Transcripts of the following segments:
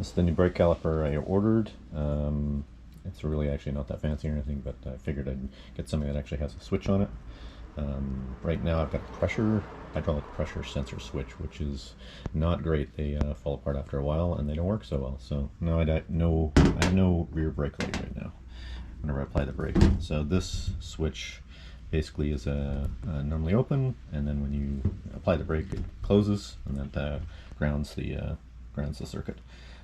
This is the new brake caliper I ordered. It's really actually not that fancy or anything, but I figured I'd get something that actually has a switch on it. Right now I've got a hydraulic pressure sensor switch, which is not great. They fall apart after a while and they don't work so well. So now I have no rear brake light right now whenever I apply the brake. So this switch basically is normally open, and then when you apply the brake it closes, and that grounds the circuit,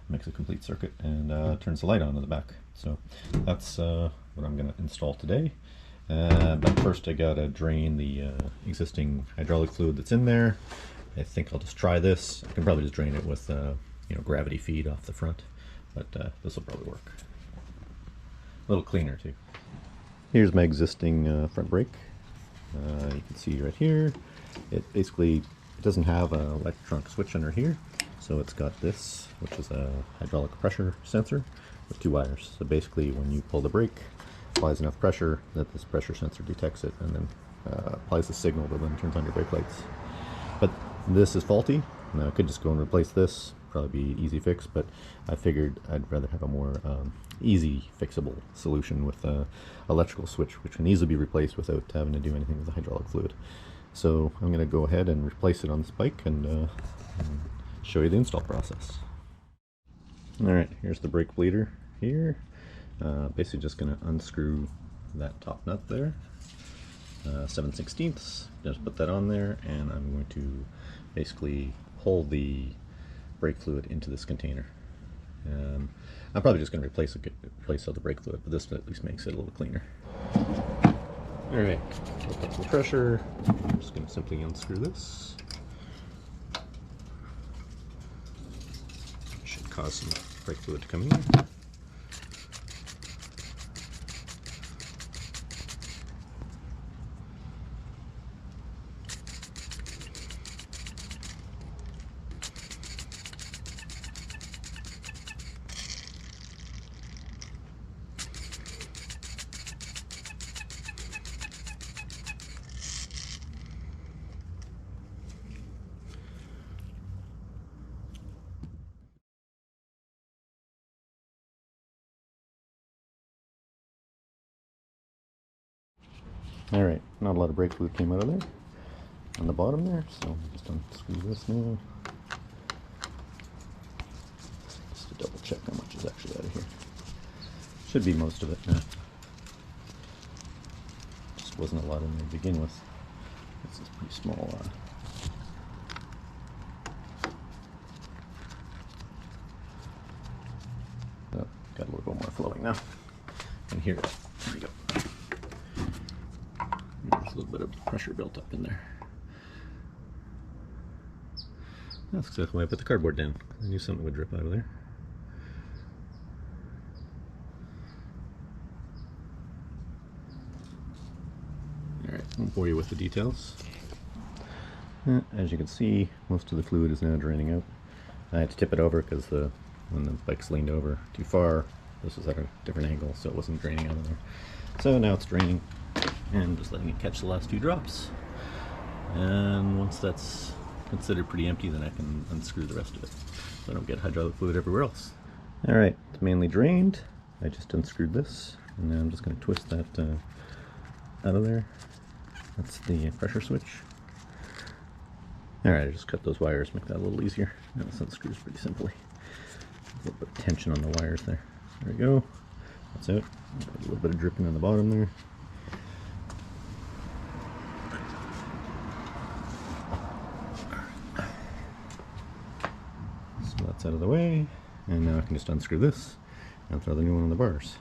makes a complete circuit, and turns the light on in the back. So that's what I'm going to install today. But first I gotta drain the existing hydraulic fluid that's in there. I think I'll just try this. I can probably just drain it with gravity feed off the front, but this will probably work. A little cleaner too. Here's my existing front brake. You can see right here, it doesn't have an electronic switch under here, so it's got this, which is a hydraulic pressure sensor with 2 wires. So basically when you pull the brake, applies enough pressure that this pressure sensor detects it, and then applies the signal that then turns on your brake lights. But this is faulty. Now I could just go and replace this, probably be easy fix, but I figured I'd rather have a more easy fixable solution with an electrical switch, which can easily be replaced without having to do anything with the hydraulic fluid. So I'm going to go ahead and replace it on this bike and show you the install process. Alright, here's the brake bleeder here. Basically just going to unscrew that top nut there, 7/16, just put that on there, and I'm going to basically pull the brake fluid into this container. I'm probably just going to replace all the brake fluid, but this at least makes it a little cleaner. Alright, look up the pressure. I'm just going to simply unscrew this. Should cause some brake fluid to come in. Alright, not a lot of brake fluid came out of there on the bottom there, so I'll just unscrew this now. Just to double check how much is actually out of here. Should be most of it now. Just wasn't a lot in there to begin with. This is pretty small. Oh, got a little bit more flowing now. And here we go. There's a little bit of pressure built up in there. That's exactly why I put the cardboard down. I knew something would drip out of there. Alright, I won't bore you with the details. As you can see, most of the fluid is now draining out. I had to tip it over because when the bike's leaned over too far, this was at a different angle, so it wasn't draining out of there. So now it's draining, and just letting it catch the last 2 drops. And once that's considered pretty empty, then I can unscrew the rest of it, so I don't get hydraulic fluid everywhere else. Alright, it's mainly drained. I just unscrewed this, and now I'm just going to twist that out of there. That's the pressure switch. Alright, I just cut those wires, make that a little easier. Now this unscrews pretty simply. A little bit of tension on the wires there. There we go. That's it. A little bit of dripping on the bottom there. So that's out of the way, and now I can just unscrew this and throw the new one on the bars.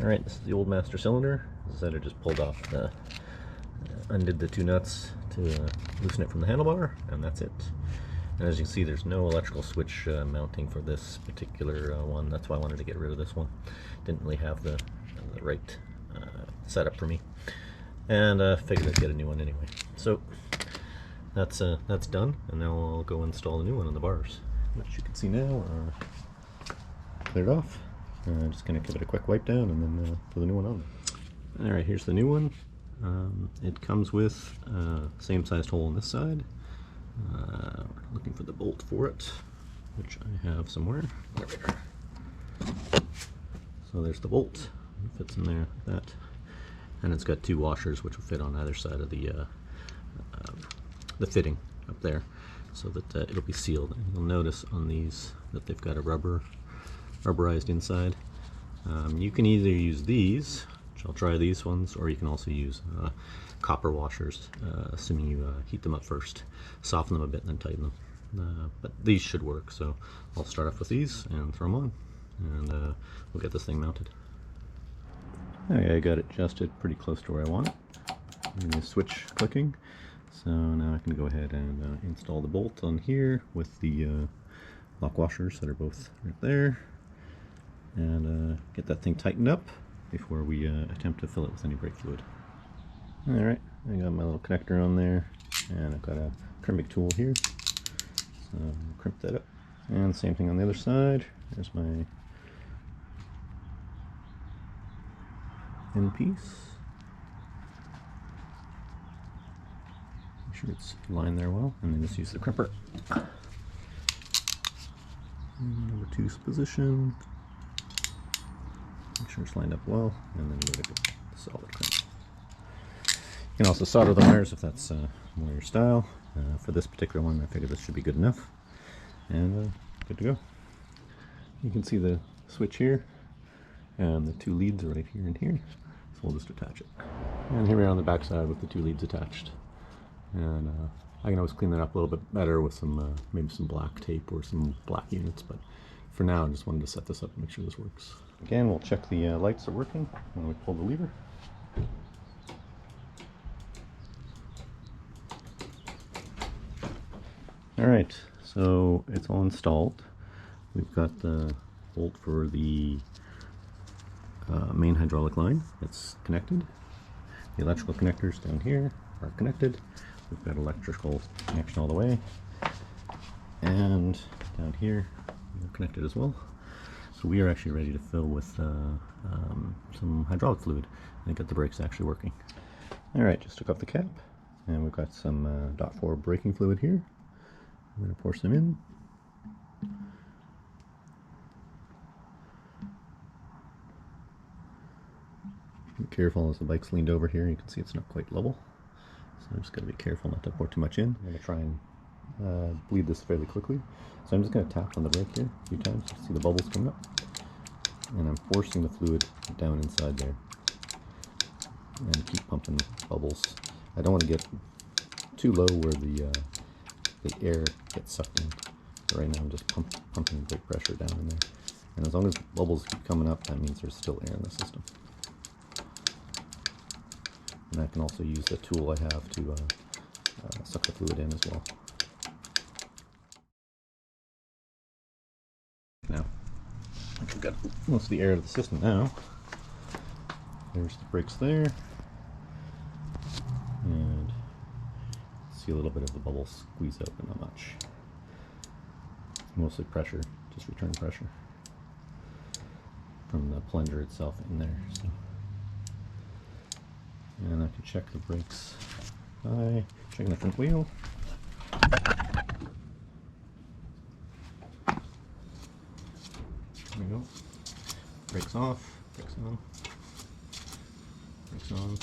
Alright, this is the old master cylinder. As I said, I just pulled off undid the 2 nuts to loosen it from the handlebar, and that's it. And as you can see, there's no electrical switch mounting for this particular one. That's why I wanted to get rid of this one. Didn't really have the right setup for me, and figured I'd get a new one anyway. So that's done, and now I'll go install the new one on the bars, which you can see now are cleared off. Just gonna give it a quick wipe down and then put the new one on. Alright, here's the new one. It comes with same sized hole on this side. Looking for the bolt for it. which I have somewhere. There we are. So there's the bolt. It fits in there like that. And it's got two washers which will fit on either side of the fitting up there, so that it'll be sealed. And you'll notice on these that they've got a rubberized inside. You can either use these, which I'll try these ones, or you can also use copper washers, assuming you heat them up first, soften them a bit, and then tighten them. But these should work, so I'll start off with these and throw them on, and we'll get this thing mounted. Okay, I got it adjusted pretty close to where I want it. And the switch clicking. So now I can go ahead and install the bolt on here with the lock washers that are both right there, and get that thing tightened up before we attempt to fill it with any brake fluid. Alright, I got my little connector on there, and I've got a crimping tool here, so I'll crimp that up. And same thing on the other side. There's my end piece. Make sure it's lined there well, and then just use the crimper. Number two's position. Make sure it's lined up well, and then give it a solid crimp. You can also solder the wires if that's more your style. For this particular one, I figured this should be good enough, and good to go. You can see the switch here, and the two leads are right here and here, so we'll just attach it. And here we are on the back side with the two leads attached. And I can always clean that up a little bit better with some maybe some black tape or some black units, but for now I just wanted to set this up and make sure this works. Again, we'll check the lights are working when we pull the lever. Alright, so it's all installed. We've got the bolt for the main hydraulic line. It's connected. The electrical connectors down here are connected. We've got electrical connection all the way, and down here we're connected as well. So we are actually ready to fill with some hydraulic fluid and get the brakes actually working. Alright, just took off the cap, and we've got some .4 braking fluid here. I'm going to pour some in. Be careful as the bike's leaned over here. You can see it's not quite level. So I'm just going to be careful not to pour too much in. I'm going to try and bleed this fairly quickly. So I'm just going to tap on the brake here a few times. You see the bubbles coming up. And I'm forcing the fluid down inside there. And keep pumping bubbles. I don't want to get too low where the air gets sucked in. But right now I'm just pumping brake pressure down in there. And as long as bubbles keep coming up, that means there's still air in the system. And I can also use the tool I have to suck the fluid in as well. Now, I've got most of the air out of the system now. There's the brakes there. And see a little bit of the bubbles squeeze out, but not much. It's mostly pressure, just return pressure from the plunger itself in there. So. And I can check the brakes by checking the front wheel. There we go. Brakes off, brakes on, brakes on,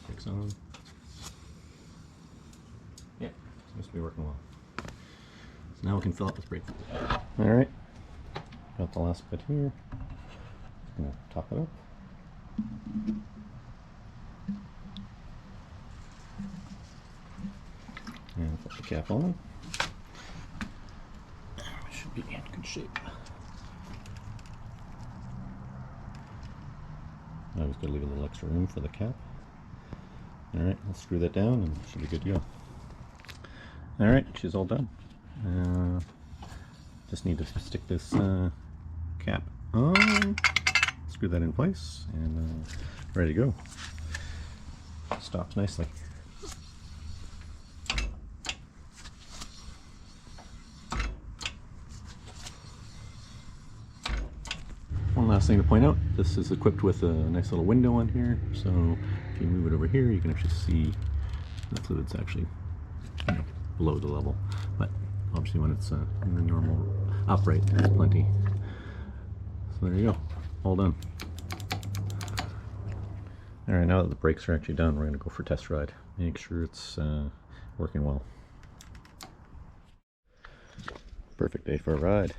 brakes on. Yeah, seems to be working well. So now we can fill up this brake fluid. Alright, got the last bit here. Just gonna top it up. And put the cap on. It should be in good shape. I always gotta leave a little extra room for the cap. Alright, I'll screw that down and it should be good to go. Alright, she's all done. Just need to stick this cap on, screw that in place, and ready to go. Stops nicely. One last thing to point out, this is equipped with a nice little window on here, so if you move it over here you can actually see the fluid's actually below the level, but Obviously when it's in the normal upright, there's plenty. So there you go, all done. Alright, now that the brakes are actually done, we're going to go for a test ride. Make sure it's working well. Perfect day for a ride.